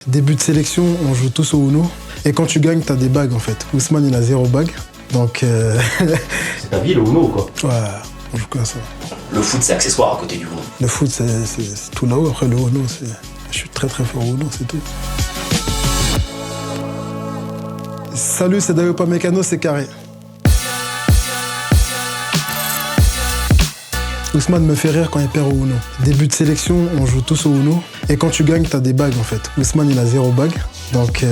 Début de sélection, on joue tous au Uno. Et quand tu gagnes, t'as des bagues en fait. Ousmane, il a 0 bague. Donc. C'est ta vie le Uno ou quoi? Ouais, on joue qu'à ça. Le foot, c'est accessoire à côté du Uno. Le foot, c'est tout là-haut. Après, le Uno, je suis très très fort au Uno, c'est tout. Salut, c'est Dayo Upamecano, c'est carré. Ousmane me fait rire quand il perd au Uno. Début de sélection, on joue tous au Uno. Et quand tu gagnes, t'as des bagues en fait. Ousmane, il a 0 bague. Donc.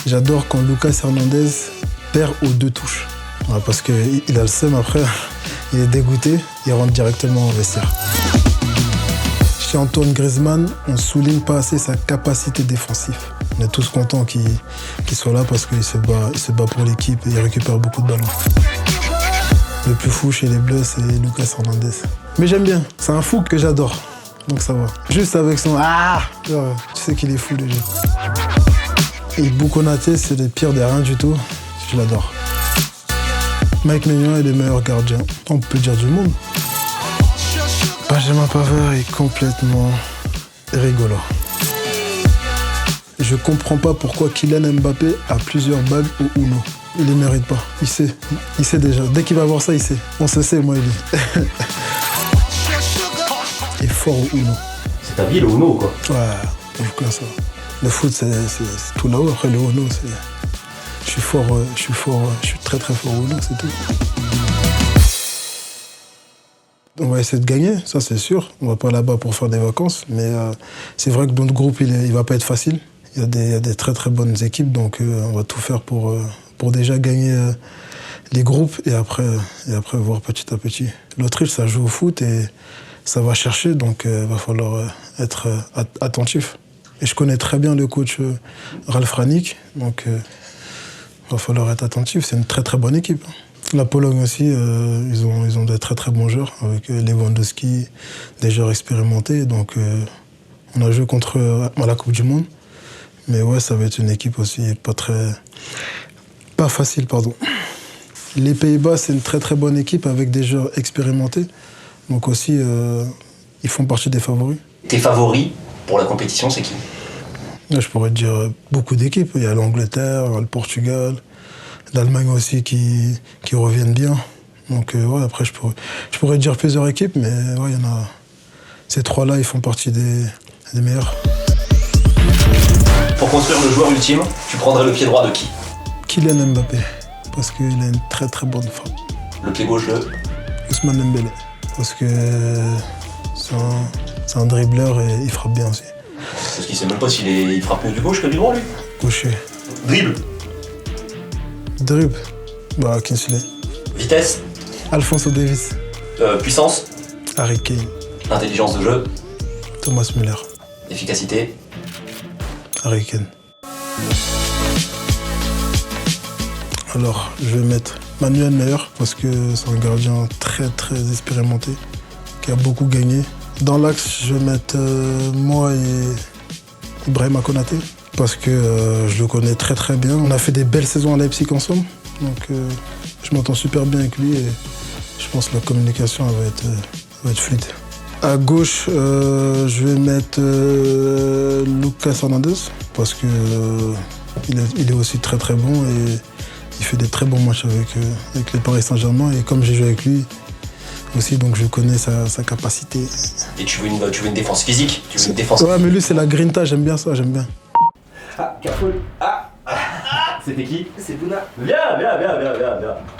J'adore quand Lucas Hernandez perd aux 2 touches. Ouais, parce qu'il a le seum après. Il est dégoûté. Il rentre directement au vestiaire. Chez Antoine Griezmann, on ne souligne pas assez sa capacité défensive. On est tous contents qu'il soit là parce qu'il se bat pour l'équipe et il récupère beaucoup de ballons. Le plus fou chez les Bleus, c'est Lucas Hernandez. Mais j'aime bien. C'est un fou que j'adore. Donc ça va. Juste avec son tu sais qu'il est fou le jeu. Et Boukonaté, c'est le pire de rien du tout. Je l'adore. Mike Maignan est le meilleur gardien. On peut dire du monde. Benjamin Pavard est complètement rigolo. Je comprends pas pourquoi Kylian Mbappé a plusieurs bagues au Uno. Il les mérite pas. Il sait déjà. Dès qu'il va voir ça, il sait. On se sait, moi et lui. Il est fort au Uno. C'est ta vie le Uno ou quoi? Ouais, on joue qu'à ça. Le foot, c'est tout là-haut. Après, le Uno, je suis très très fort au Uno, c'est tout. On va essayer de gagner, ça c'est sûr. On va pas là-bas pour faire des vacances, mais c'est vrai que notre groupe, il va pas être facile. Il y a des très très bonnes équipes, donc on va tout faire pour déjà gagner les groupes et après voir petit à petit. L'Autriche, ça joue au foot et ça va chercher, donc il va falloir être attentif. Et je connais très bien le coach Ralf Rangnick, donc il va falloir être attentif. C'est une très très bonne équipe. La Pologne aussi, ils ont des très très bons joueurs, avec Lewandowski, des joueurs expérimentés. Donc on a joué contre eux à la Coupe du Monde. Mais ouais, ça va être une équipe aussi pas facile, pardon. Les Pays-Bas, c'est une très très bonne équipe avec des joueurs expérimentés. Donc aussi, ils font partie des favoris. Tes favoris pour la compétition, c'est qui? Je pourrais te dire beaucoup d'équipes. Il y a l'Angleterre, le Portugal, l'Allemagne aussi qui reviennent bien. Donc ouais, après, je pourrais te dire plusieurs équipes, mais ouais, il y en a. Ces 3-là, ils font partie des meilleurs. Pour construire le joueur ultime, tu prendrais le pied droit de qui? Kylian Mbappé, parce qu'il a une très très bonne frappe. Le pied gauche de Ousmane Dembélé, parce que c'est un dribbleur et il frappe bien aussi. Parce qu'il sait même pas s'il frappe mieux du gauche que du droit, lui. Gaucher. Dribble. Dribble. Bah, Kingsley. Vitesse. Alphonso Davies. Puissance. Harry Kane. Intelligence de jeu. Thomas Müller. Efficacité. Harry Kane. Alors, je vais mettre Manuel Neuer, parce que c'est un gardien très très expérimenté, qui a beaucoup gagné. Dans l'axe, je vais mettre moi et Ibrahima Konaté, parce que je le connais très très bien. On a fait des belles saisons à Leipzig ensemble, donc je m'entends super bien avec lui et je pense que la communication va être fluide. À gauche, je vais mettre Lucas Hernandez, parce que il est aussi très très bon et il fait des très bons matchs avec les Paris Saint-Germain. Et comme j'ai joué avec lui aussi, donc je connais sa capacité. Et tu veux une défense physique? Tu veux une défense... Ouais, mais lui, c'est la grinta, j'aime bien ça, j'aime bien. Ah, careful. C'était qui? C'est Bouna. Viens.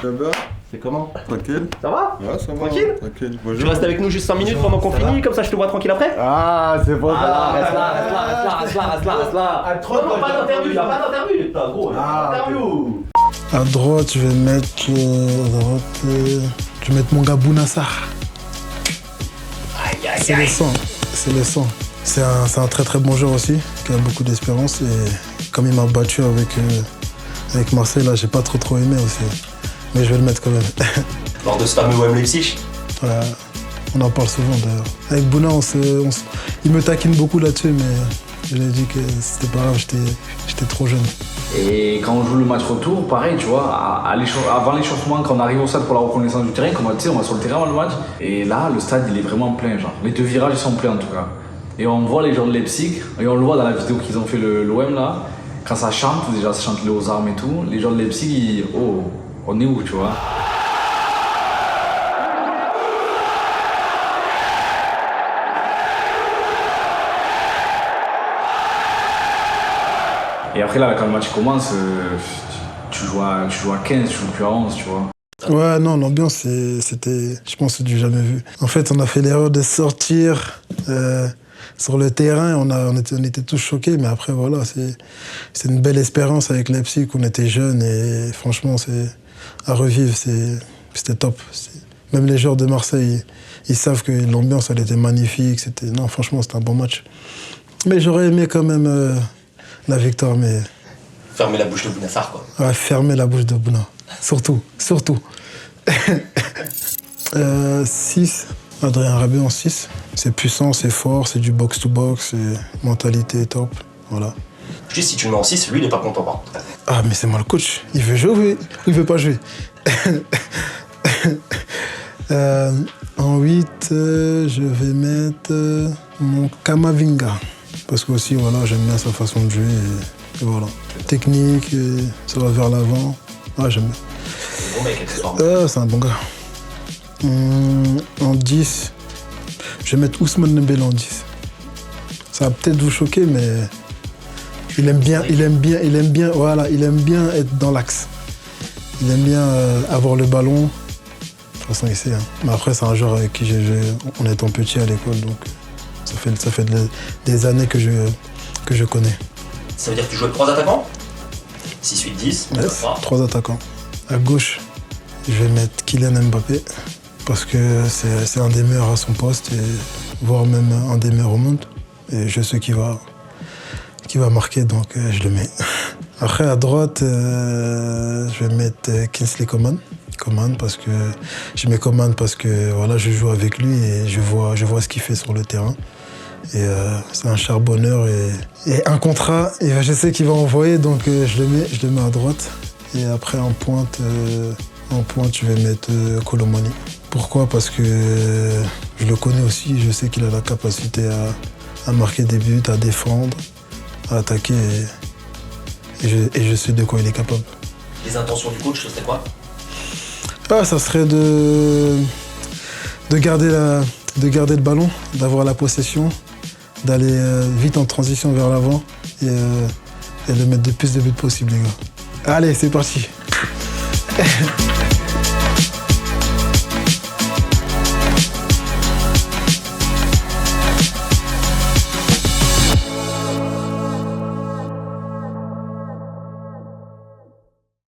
Ça va? C'est comment? Tranquille? Ça va? Ouais, ça va. Tranquille? Tranquille. Tu Bonjour. restes avec nous juste 5 minutes pendant qu'on finit, comme ça je te vois tranquille après? Ah, c'est bon ça. Reste là. Non, pas d'interview, y'a pas d'interview. Putain, gros, interview. À droite, je vais mettre mon gars Bounassar. C'est le sang, c'est le sang. C'est un très très bon joueur aussi, qui a beaucoup d'espérance et comme il m'a battu avec Marseille, là, j'ai pas trop aimé aussi. Mais je vais le mettre quand même. Lors de ce fameux OM Leipzig. Voilà, on en parle souvent d'ailleurs. Avec Bouna, il me taquine beaucoup là-dessus, mais je lui ai dit que c'était pas grave, j'étais trop jeune. Et quand on joue le match retour, pareil, tu vois, avant l'échauffement, quand on arrive au stade pour la reconnaissance du terrain, comme on va sur le terrain avant le match, et là, le stade, il est vraiment plein, genre. Les 2 virages, ils sont pleins en tout cas. Et on voit les gens de Leipzig, et on le voit dans la vidéo qu'ils ont fait l'OM là, quand ça chante, déjà ça chante les aux armes et tout, les gens de Leipzig, oh, on est où, tu vois? Et après là, quand le match commence, tu joues à 15, tu joues plus à 11, tu vois. Ouais, non, l'ambiance, c'était, je pense, c'est du jamais vu. En fait, on a fait l'erreur de sortir sur le terrain, on était tous choqués, mais après, voilà, c'est une belle espérance avec Leipzig, on était jeunes, et franchement, c'est à revivre, c'était top. Même les joueurs de Marseille, ils savent que l'ambiance, elle était magnifique, non, franchement, c'était un bon match. Mais j'aurais aimé quand même la victoire, mais... Fermer la bouche de Bounassar, quoi. Ouais, fermer la bouche de Bouna. Surtout. 6, Adrien Rabiot en 6. C'est puissant, c'est fort, c'est du box-to-box, c'est mentalité top. Voilà. Juste si tu le mets en 6, lui il est pas content par contre. Ah, mais c'est moi le coach. Il veut jouer ou il veut pas jouer? En 8, je vais mettre mon Kamavinga. Parce que aussi, voilà, j'aime bien sa façon de jouer. Et voilà. Technique, ça va vers l'avant. Ah, j'aime bien. C'est un bon mec, accessoirement. C'est un bon gars. En 10, je vais mettre Ousmane Dembélé en 10. Ça va peut-être vous choquer, mais il aime bien être dans l'axe. Il aime bien avoir le ballon. De toute façon, il sait. Hein. Mais après, c'est un joueur avec qui j'ai joué en étant petit à l'école, donc ça fait des années que je connais. Ça veut dire que tu joues avec 3 attaquants 6, 8, 10. Yes, 3 attaquants. À gauche, je vais mettre Kylian Mbappé parce que c'est un des meilleurs à son poste, et voire même un des meilleurs au monde. Et je sais qu'il va marquer, donc je le mets. Après, à droite, je vais mettre Kingsley Coman parce que je mets Coman parce que voilà, je joue avec lui et je vois ce qu'il fait sur le terrain. Et c'est un charbonneur et un contrat, et je sais qu'il va envoyer, donc je le mets à droite. Et après en pointe, je vais mettre Colomani. Pourquoi? Parce que je le connais aussi, je sais qu'il a la capacité à marquer des buts, à défendre, à attaquer, et je sais de quoi il est capable. Les intentions du coach, ce serait quoi? Ça serait de garder le ballon, d'avoir la possession, d'aller vite en transition vers l'avant et de mettre le plus de buts possible, les gars. Allez, c'est parti.